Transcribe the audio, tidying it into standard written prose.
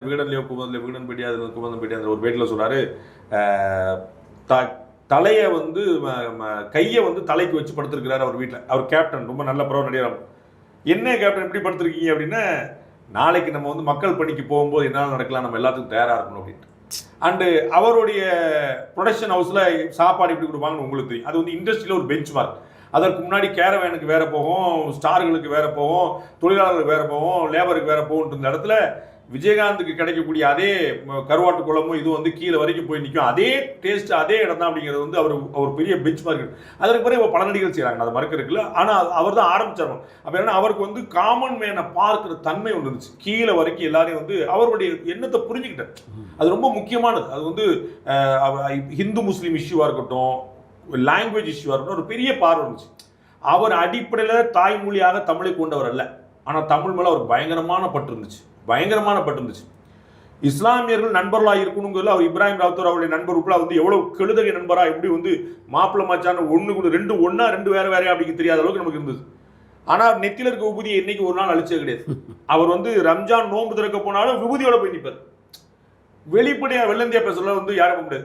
விகடன்லயோ குமுதன்லயோ Vikatan media Kumudhan media ஒரு battle சொல்றாரு, தலையை வந்து கையை வந்து தலைக்கு வச்சு படுத்திருக்கிறாரு அவர் வீட்டில். அவர் கேப்டன், ரொம்ப நல்ல பரவ நடிகர். என்ன கேப்டன் எப்படி படுத்திருக்கீங்க அப்படின்னா, நாளைக்கு நம்ம வந்து மக்கள் பணிக்கு போகும்போது என்னால் நடக்கலாம், நம்ம எல்லாத்துக்கும் தயாராக இருக்கணும் அப்படின்ட்டு. அண்டு அவருடைய ப்ரொடக்ஷன் ஹவுஸில் சாப்பாடு எப்படி கொடுப்பாங்கன்னு உங்களுக்கு தெரியும். அது வந்து இண்டஸ்ட்ரியில் ஒரு பெஞ்ச் மார்க். அதற்கு முன்னாடி கேரவேனுக்கு வேற போகும், ஸ்டார்களுக்கு வேற போகும், தொழிலாளர்களுக்கு வேற போகும், லேபருக்கு வேற போகுன்ற இந்த இடத்துல விஜயகாந்துக்கு கிடைக்கக்கூடிய அதே கருவாட்டு குழம்பும் இது வந்து கீழே வரைக்கும் போய் நிற்கும். அதே டேஸ்ட் அதே இடம் தான் அப்படிங்கிறது வந்து அவர் பெரிய பெஞ்ச் மார்க். அதற்கு பிறகு பல நடிகர்கள் செய்கிறாங்க, அதை மறக்க இருக்குல்ல. ஆனால் அவர் தான் ஆரம்பிச்சார். அப்போ என்ன, அவருக்கு வந்து காமன் மேனை பார்க்குற தன்மை ஒன்று இருந்துச்சு. கீழே வரைக்கும் எல்லாரையும் வந்து அவருடைய எண்ணத்தை புரிஞ்சுக்கிட்டார். அது ரொம்ப முக்கியமானது. அது வந்து ஹிந்து முஸ்லீம் இஷ்யூவாக இருக்கட்டும், லாங்குவேஜ் இஷ்யூவாக இருக்கட்டும், ஒரு பெரிய பார்வை இருந்துச்சு. அவர் அடிப்படையில் தாய்மொழியாக தமிழை கொண்டவர் அல்ல, ஆனால் தமிழ் மேலே அவருக்கு பயங்கரமான பற்று இருந்துச்சு. இஸ்லாமியர்கள் நண்பர்களாக இருக்கணுங்கிறதுல அவர் இப்ராஹிம் ராவுத்தர் அவருடைய நண்பருக்குள்ள வந்து எவ்வளவு கெழுதகை நண்பரா, எப்படி வந்து மாப்பிள்ள மச்சான ஒன்று கூட ரெண்டு ஒன்னா ரெண்டு வேற வேறையா அப்படிங்கிறது தெரியாத அளவுக்கு நமக்கு இருந்தது. ஆனால் நெத்தில இருக்க விபூதியை இன்னைக்கு ஒரு நாள் அழிச்சது கிடையாது. அவர் வந்து ரம்ஜான் நோன்பு திறக்க போனாலும் விபூதியோட போய் நிற்பார். வெளிப்படையா வெள்ளந்தியா பேசல வந்து யாரும் முடியாது.